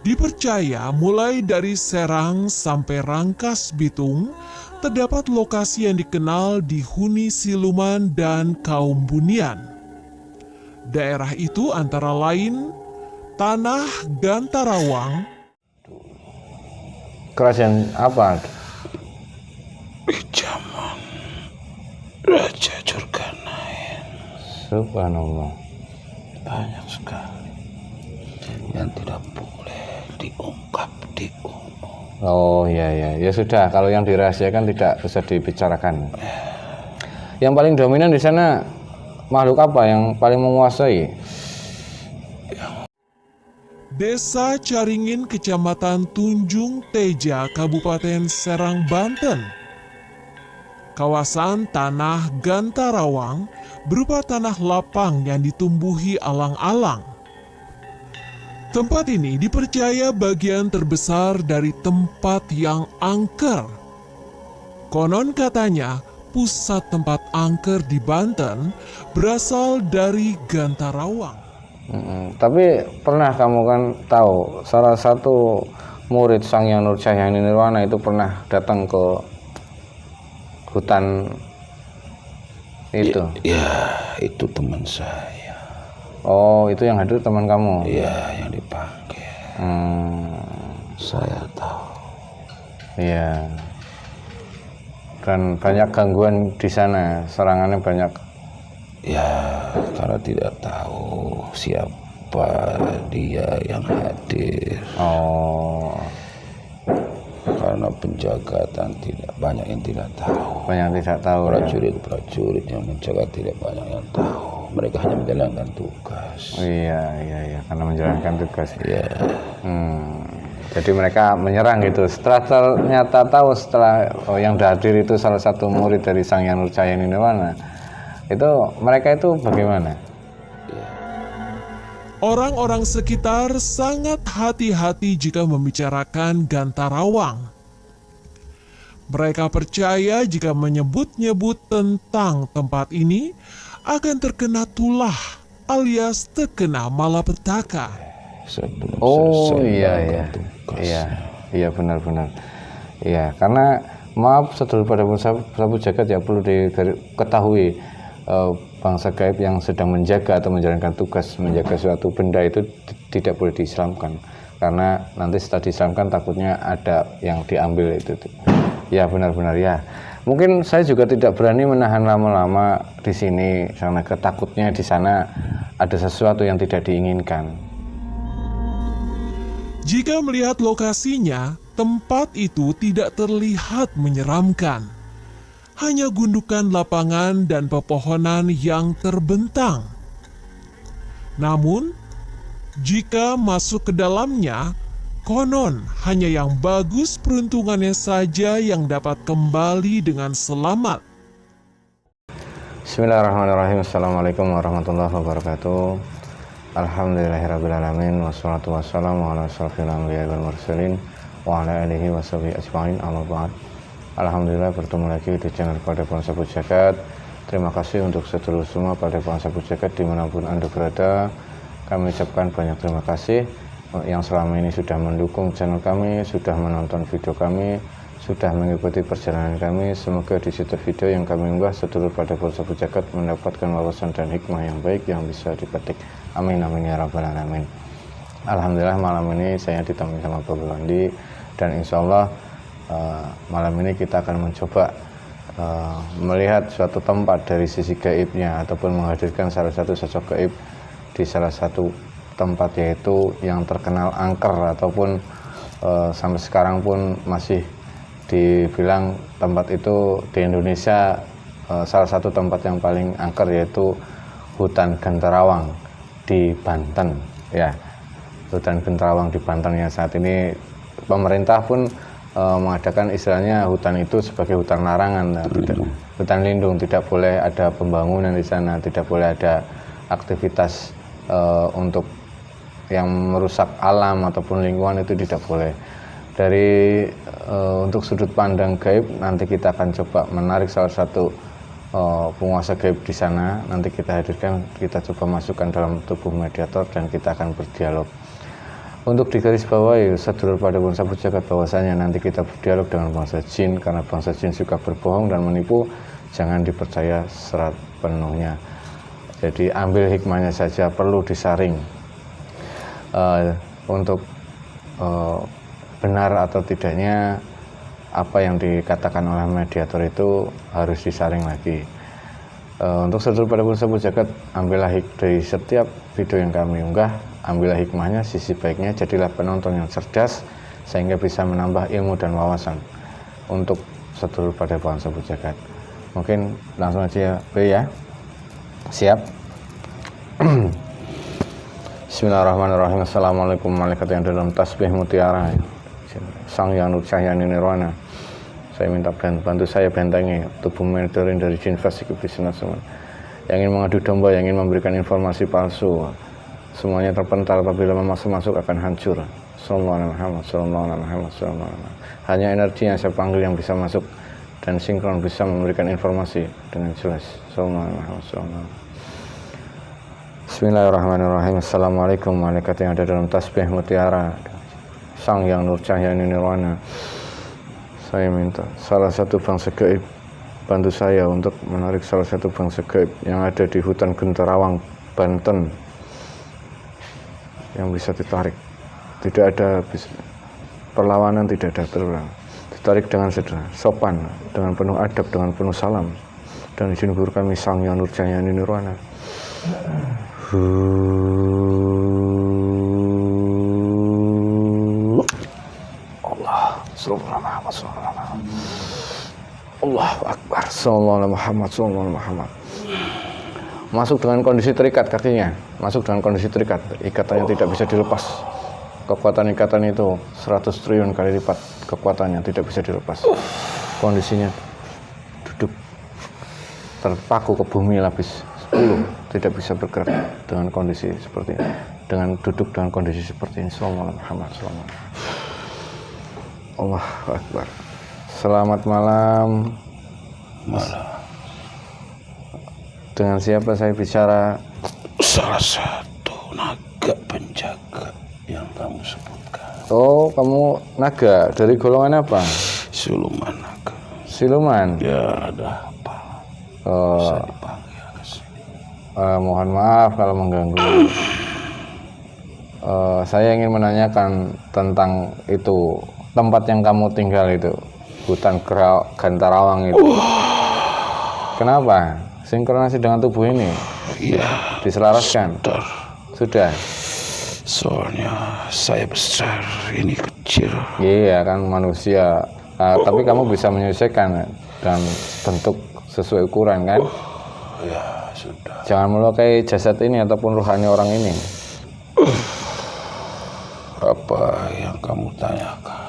Dipercaya mulai dari Serang sampai Rangkas Bitung, terdapat lokasi yang dikenal dihuni siluman dan kaum bunian. Daerah itu antara lain Tanah Gantarawang, Kerajaan apa? Zaman Raja Jurganain. Subhanallah. Banyak sekali yang tidak boleh diungkap di umum. Oh ya sudah. Kalau yang dirahasiakan tidak bisa dibicarakan. Yang paling dominan di sana makhluk apa yang paling menguasai? Desa Caringin, Kecamatan Tunjung Teja, Kabupaten Serang, Banten. Kawasan Tanah Gantarawang berupa tanah lapang yang ditumbuhi alang-alang. Tempat ini dipercaya bagian terbesar dari tempat yang angker. Konon katanya, pusat tempat angker di Banten berasal dari Gantarawang. Tapi pernah kamu kan tahu salah satu murid Sang Hyang Nurjayani Nirwana itu pernah datang ke hutan itu? Ya, itu teman saya. Oh, itu yang hadir teman kamu? Ya, yang dipanggil. Saya tahu. Iya. Dan banyak gangguan di sana, serangannya banyak. Ya, karena tidak tahu siapa dia yang hadir. Oh, Karena penjaga dan tidak banyak yang tidak tahu. banyak tidak tahu. Prajurit yang menjaga tidak banyak yang tahu. Mereka hanya menjalankan tugas. Oh, iya, karena menjalankan tugas. Ya, Jadi mereka menyerang gitu. Setelah ternyata tahu yang hadir itu salah satu murid dari Sang Hyang Nurjayani Nirwana. Itu mereka itu bagaimana? Orang-orang sekitar sangat hati-hati jika membicarakan Gantarawang. Mereka percaya jika menyebut-nyebut tentang tempat ini akan terkena tulah alias terkena malapetaka. sebelum Oh selesai iya, melakukan tugas. iya benar. Iya, karena maaf sedulur pada Prabu Jagat ya perlu diketahui bangsa gaib yang sedang menjaga atau menjalankan tugas menjaga suatu benda itu tidak boleh diislamkan, karena nanti setelah diislamkan takutnya ada yang diambil itu. Ya benar ya. Mungkin saya juga tidak berani menahan lama-lama di sini karena ketakutnya di sana ada sesuatu yang tidak diinginkan. Jika melihat lokasinya, tempat itu tidak terlihat menyeramkan. Hanya gundukan lapangan dan pepohonan yang terbentang. Namun, jika masuk ke dalamnya, konon hanya yang bagus peruntungannya saja yang dapat kembali dengan selamat. Bismillahirrahmanirrahim. Assalamualaikum warahmatullahi wabarakatuh. Alhamdulillahirrabbilalamin. Wassalatu wassalamu ala asyrafil anbiya'i wal mursalin wa ala alihi wa sahbihi ajma'in. Amma ba'd. Alhamdulillah bertemu lagi di channel Padepokan Sapu Jagat. Terima kasih untuk sedulur semua Padepokan Sapu Jagat dimanapun Anda berada. Kami ucapkan banyak terima kasih yang selama ini sudah mendukung channel kami, sudah menonton video kami, sudah mengikuti perjalanan kami. Semoga di setiap video yang kami unggah sedulur Padepokan Sapu Jagat mendapatkan wawasan dan hikmah yang baik yang bisa dipetik. Amin ya rabbal alamin. Alhamdulillah malam ini saya ditemani sama Bapak Wandi, dan insya Allah malam ini kita akan mencoba melihat suatu tempat dari sisi gaibnya ataupun menghadirkan salah satu sosok gaib di salah satu tempat, yaitu yang terkenal angker ataupun sampai sekarang pun masih dibilang tempat itu di Indonesia salah satu tempat yang paling angker, yaitu hutan Gantarawang di Banten ya. Hutan Gantarawang di Banten yang saat ini pemerintah pun mengadakan istilahnya hutan itu sebagai hutan larangan, hutan lindung, tidak boleh ada pembangunan di sana, tidak boleh ada aktivitas untuk yang merusak alam ataupun lingkungan, itu tidak boleh. Dari untuk sudut pandang gaib nanti kita akan coba menarik salah satu penguasa gaib di sana, nanti kita hadirkan, kita coba masukkan dalam tubuh mediator dan kita akan berdialog. Untuk digarisbawahi sedulur pada bangsa jagat bahwasanya nanti kita berdialog dengan bangsa jin, karena bangsa jin suka berbohong dan menipu, jangan dipercaya sepenuhnya. Jadi ambil hikmahnya saja, perlu disaring untuk benar atau tidaknya apa yang dikatakan oleh mediator itu harus disaring lagi. Untuk sedulur pada bangsa jagat, ambillah dari setiap video yang kami unggah, ambillah hikmahnya, sisi baiknya, jadilah penonton yang cerdas sehingga bisa menambah ilmu dan wawasan untuk sedulur pada bangsa jagat. Mungkin langsung aja B ya. Siap. Bismillahirrahmanirrahim. Assalamualaikum malaikat yang dalam tasbih mutiara, sang yang nur cahaya nirwana. Saya minta bantu saya bentengi tubuh monitoring dari jin fasik iblis semua yang ingin mengadu domba, yang ingin memberikan informasi palsu. Semuanya terpental, apabila masuk akan hancur. Sallallahu alaihi Muhammad. Hanya energi yang saya panggil yang bisa masuk dan sinkron bisa memberikan informasi dengan jelas. Sallallahu alaihi Muhammad. Bismillahirrahmanirrahim. Assalamualaikum malaikat yang ada dalam tasbih mutiara, sang yang nur cahaya nirwana. Saya minta salah satu bangsa gaib bantu saya untuk menarik salah satu bangsa gaib yang ada di hutan Genterawang, Banten, yang bisa ditarik. Tidak ada perlawanan, tidak ada perang. Ditarik dengan sederhana, sopan, dengan penuh adab, dengan penuh salam. Dan izin guru kami sang yang nur cahaya nirwana. Allah, Allahu Akbar, sallallahu Muhammad, sallallahu Muhammad. Masuk dengan kondisi terikat kakinya, masuk dengan kondisi terikat, ikatannya tidak bisa dilepas. Kekuatan ikatan itu 100 triliun kali lipat kekuatannya, tidak bisa dilepas. Kondisinya duduk terpaku ke bumi lapis 10, tidak bisa bergerak dengan kondisi seperti ini. Dengan duduk dengan kondisi seperti ini, sallallahu Muhammad, sallallahu Allahu Akbar. Selamat malam. Dengan siapa saya bicara? Salah satu naga penjaga yang kamu sebutkan. Oh, kamu naga. Dari golongan apa? Siluman naga. Siluman? Ya, ada apa? Bisa dipanggil ke sini. Mohon maaf kalau mengganggu. Saya ingin menanyakan tentang itu, tempat yang kamu tinggal itu, hutan Genterawang itu. Kenapa? Sinkronasi dengan tubuh ini? Iya. Diselaraskan? Sudah. Soalnya saya besar, ini kecil. Iya kan manusia. Tapi kamu bisa menyesuaikan dan bentuk sesuai ukuran kan? Ya sudah. Jangan melukai jasad ini ataupun rohani orang ini. Apa yang kamu tanyakan?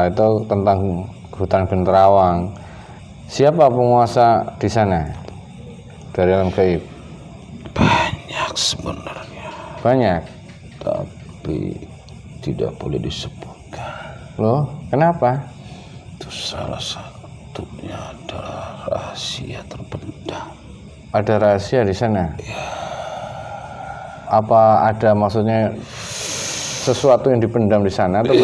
Itu tentang hutan Genterawang. Siapa penguasa di sana dari alam gaib? Banyak sebenarnya. Banyak. Tapi tidak boleh disebutkan. Loh, kenapa? Itu salah satunya adalah rahasia terpendam. Ada rahasia di sana? Ya. Apa ada maksudnya sesuatu yang dipendam di sana atau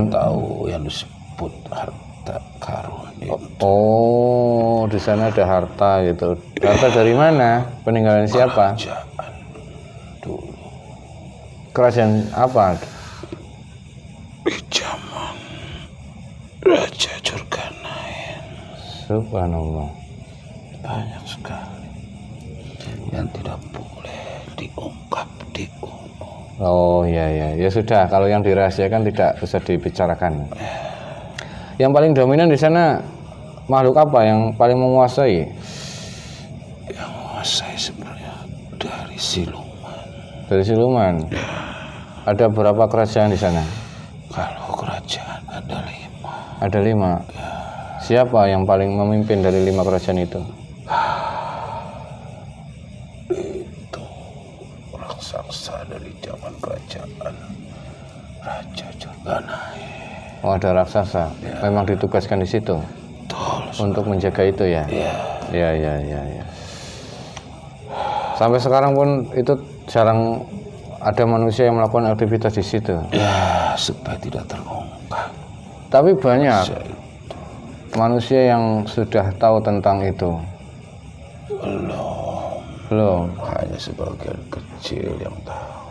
tahu yang disebut harta karun itu. Oh, di sana ada harta gitu. Harta dari mana? Peninggalan siapa? Kerajaan dulu. Kerajaan apa? Di zaman Raja Jurganain. Subhanallah. Banyak sekali yang tidak boleh diungkap di umum. Oh ya sudah. Kalau yang dirahasiakan tidak bisa dibicarakan. Yang paling dominan di sana makhluk apa yang paling menguasai? Yang menguasai sebenarnya dari siluman. Dari siluman. Ya. Ada berapa kerajaan di sana? Kalau kerajaan ada 5. Ada 5. Ya. Siapa yang paling memimpin dari 5 kerajaan itu? Itu raksasa dari zaman kerajaan Raja Jurganain. Oh, ada raksasa. Ya. Memang ditugaskan di situ. Betul. Untuk menjaga itu ya. Ya. Ya. Sampai sekarang pun itu jarang ada manusia yang melakukan aktivitas di situ? Ya, supaya tidak terungkap. Tapi banyak manusia yang sudah tahu tentang itu. Belum. Hanya sebagian kecil yang tahu.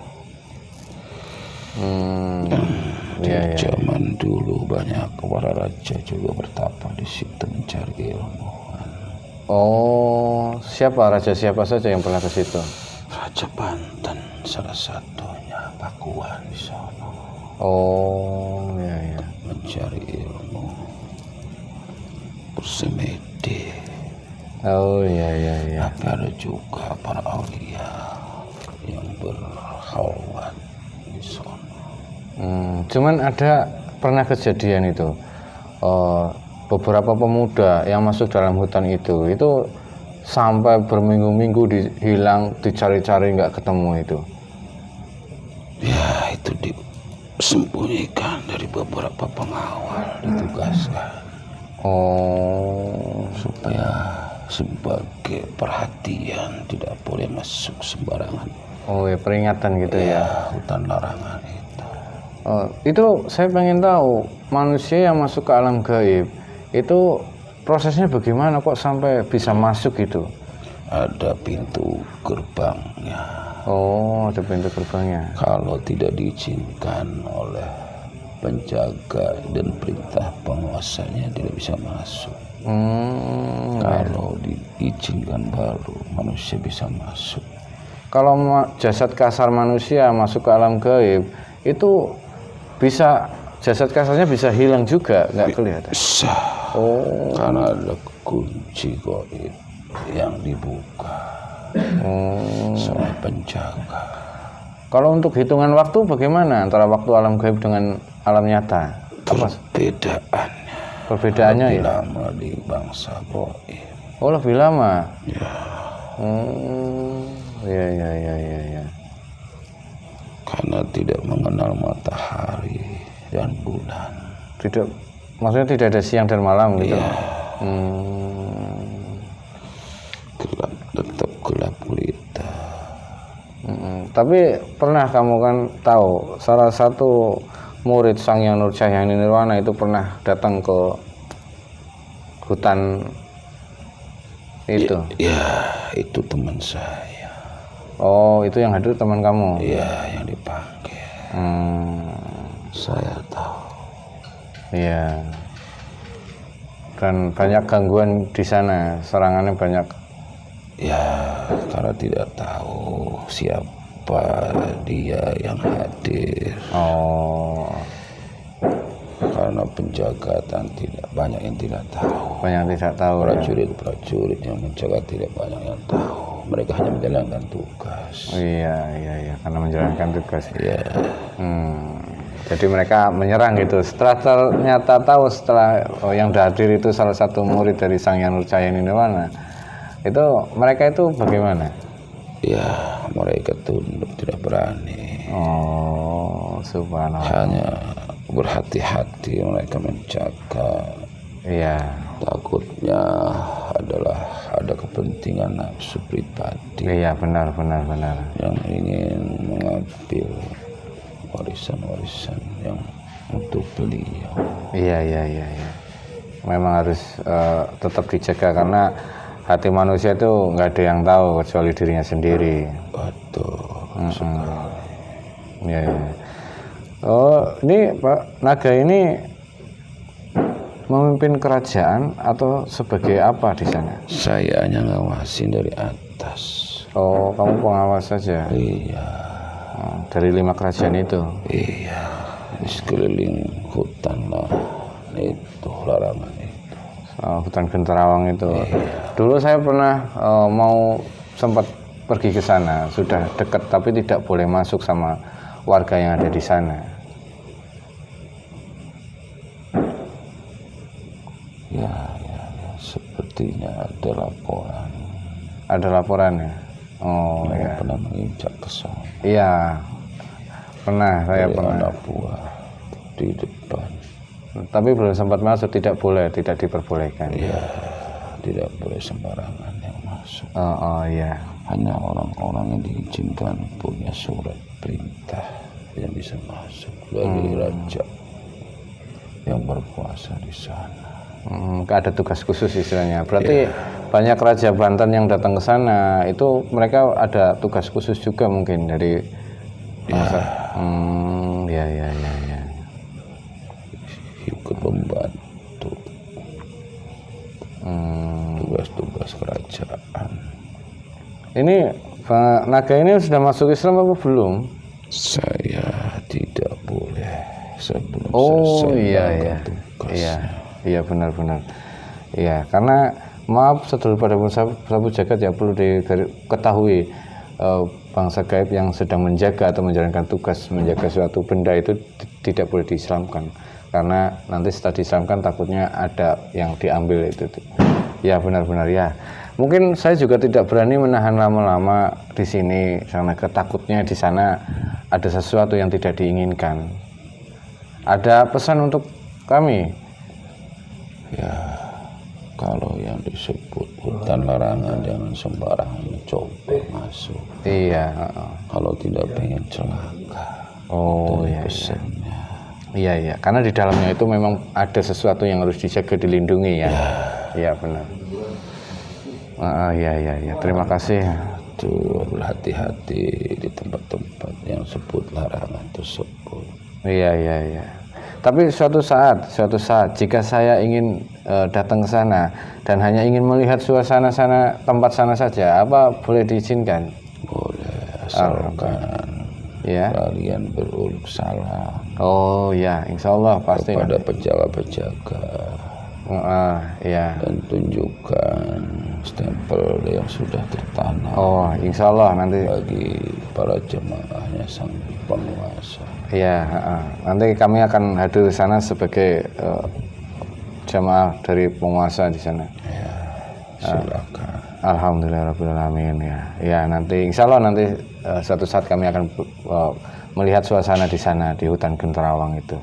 Di zaman dulu banyak para raja juga bertapa di situ mencari ilmu. Oh, siapa saja yang pernah ke situ? Raja Banten salah satunya, Pakuan di sana. Oh, ya. Mencari ilmu. Bersemedi. Oh, ya. Tapi ada juga para aulia yang berkhawat di sana. Cuman ada pernah kejadian itu. Beberapa pemuda yang masuk dalam hutan itu sampai berminggu-minggu hilang, dicari-cari nggak ketemu itu. Ya, itu disembunyikan dari beberapa pengawal, ditugaskan. Oh, supaya sebagai perhatian tidak boleh masuk sembarangan. Oh ya, peringatan gitu ya. Hutan larangan itu. Itu saya pengen tahu, manusia yang masuk ke alam gaib itu prosesnya bagaimana kok sampai bisa masuk gitu? Ada pintu gerbangnya. Oh, ada pintu gerbangnya. Kalau tidak diizinkan oleh penjaga dan perintah penguasanya tidak bisa masuk. Kalau diizinkan baru manusia bisa masuk. Kalau jasad kasar manusia masuk ke alam gaib itu bisa, jasad kasarnya bisa hilang juga, nggak kelihatan? Bisa. Oh, karena ada kunci gaib yang dibuka sama penjaga. Kalau untuk hitungan waktu bagaimana antara waktu alam gaib dengan alam nyata? Perbedaannya lebih ya? lama di bangsa gaib. Oh, lebih lama? Ya. Ya. Karena tidak mengenal matahari dan bulan. Maksudnya tidak ada siang dan malam gitu? Ya. Gelap, tetap gelap gulita. Tapi pernah kamu kan tahu salah satu murid Sang Hyang Nurcahyani Nirwana itu pernah datang ke hutan itu? Ya, itu teman saya. Oh, itu yang hadir teman kamu? Iya, yang dipanggil. Saya tahu. Iya. Dan banyak gangguan di sana, serangannya banyak. Ya, karena tidak tahu siapa dia yang hadir. Oh. Karena penjagatan tidak banyak yang tidak tahu. Banyak yang tidak tahu. Prajurit yang menjaga tidak banyak yang tahu. Mereka hanya menjalankan tugas. Iya, karena menjalankan tugas. Iya. Jadi mereka menyerang gitu. Setelah ternyata tahu yang hadir itu salah satu murid dari Sang Hyang Nurcahyani Nirwana, itu mereka itu bagaimana? Ya, mereka tunduk, tidak berani. Oh, subhanallah. Hanya berhati-hati mereka menjaga. Iya. Takutnya adalah ada kepentingan nafsu pribadi. Iya, benar. Yang ingin mengambil warisan-warisan yang untuk beliau. Iya. Memang harus tetap dijaga karena hati manusia itu nggak ada yang tahu kecuali dirinya sendiri. Betul. Iya. Oh, ini Pak Naga ini memimpin kerajaan atau sebagai apa di sana? Saya hanya ngawasin dari atas. Oh, kamu pengawas saja? Iya. Dari 5 kerajaan itu? Iya. Di sekeliling hutan lah. Itu larangan itu. Hutan Genterawang itu. Iya. Dulu saya pernah mau sempat pergi ke sana, sudah dekat tapi tidak boleh masuk sama warga yang ada di sana. Ya, sepertinya ada laporan. Ada laporannya? Oh, ya. Pernah menginjak ke sana. Iya, pernah. Saya pernah. Anak buah di depan. Tapi belum sempat masuk, tidak boleh, tidak diperbolehkan. Iya, tidak boleh sembarangan yang masuk. Oh, iya. hanya orang-orang yang diizinkan punya surat perintah yang bisa masuk dari raja yang berkuasa di sana. Ada tugas khusus istilahnya. Berarti banyak raja Banten yang datang ke sana itu mereka ada tugas khusus juga mungkin dari ya. Ikut membantu tugas-tugas kerajaan. Ini Pak Naga ini sudah masuk Islam apa belum? Saya tidak boleh sebelum selesai tugasnya. Iya benar-benar. Iya, karena maaf sedulur pada Prabu Jagat ya, perlu diketahui bangsa gaib yang sedang menjaga atau menjalankan tugas menjaga suatu benda itu tidak boleh diislamkan, karena nanti setelah diislamkan takutnya ada yang diambil itu. Ya benar-benar ya. Mungkin saya juga tidak berani menahan lama-lama di sini karena ketakutnya di sana ada sesuatu yang tidak diinginkan. Ada pesan untuk kami? Ya, kalau yang disebut hutan larangan jangan sembarangan mencoba masuk. Iya. Kalau tidak pengen celaka. Iya. Pesannya. Iya. Karena di dalamnya itu memang ada sesuatu yang harus dijaga, dilindungi ya. Iya benar. Iya. Terima kasih. Tuh, berhati-hati di tempat-tempat yang sebut larangan tersebut. Iya. Tapi suatu saat jika saya ingin datang ke sana dan hanya ingin melihat suasana sana, tempat sana saja, apa boleh diizinkan? Boleh, asalkan kalian beruluk salam. Oh ya, insya Allah pasti kepada penjaga-penjaga. Dan tunjukkan stempel yang sudah tertanam. Oh, insya Allah nanti bagi para jemaahnya sang penguasa. Iya, nanti kami akan hadir di sana sebagai jamaah dari penguasa di sana. Ya, silakan. Alhamdulillahirobbilalamin ya. Ya nanti, insya Allah nanti suatu saat kami akan melihat suasana di sana di hutan Genterawang itu.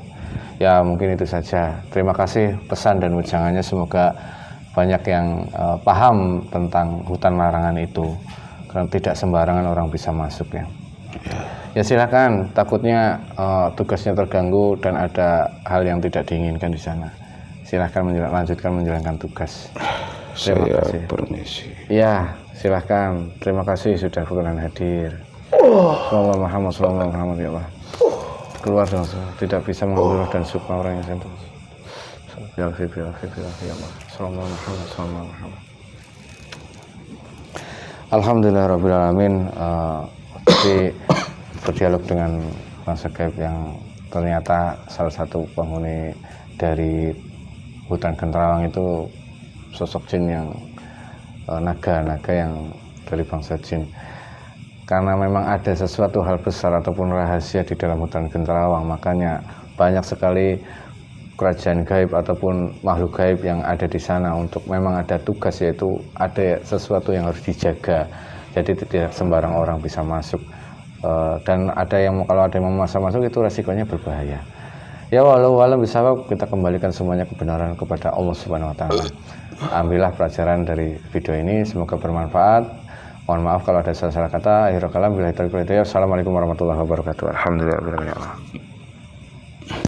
Ya mungkin itu saja. Terima kasih pesan dan ujangannya. Semoga banyak yang paham tentang hutan larangan itu. Karena tidak sembarangan orang bisa masuk ya. Ya silakan, takutnya tugasnya terganggu dan ada hal yang tidak diinginkan di sana. Silahkan lanjutkan menjalankan tugas. Terima kasih. Permisi. Ya, silahkan. Terima kasih sudah berkenan hadir. Sallallahu Muhammad ya Allah. Keluar dong, tidak bisa mengambil dan suka orang yang sentuh. Ya Allah. Sallallahu Muhammad. Alhamdulillahirobbilalamin. Jadi berdialog dengan bangsa gaib yang ternyata salah satu penghuni dari hutan Genterawang itu sosok jin yang naga yang dari bangsa jin. Karena memang ada sesuatu hal besar ataupun rahasia di dalam hutan Genterawang, makanya banyak sekali kerajaan gaib ataupun makhluk gaib yang ada di sana untuk memang ada tugas, yaitu ada sesuatu yang harus dijaga. Jadi tidak sembarang orang bisa masuk. Dan ada yang kalau ada yang memaksa masuk itu resikonya berbahaya. Ya walau bisa kita kembalikan semuanya kebenaran kepada Allah Subhanahu wa taala. Ambillah pelajaran dari video ini, semoga bermanfaat. Mohon maaf kalau ada salah kata. Akhirul kalam, billahi taufiq wal hidayah. Assalamualaikum warahmatullahi wabarakatuh. Alhamdulillah.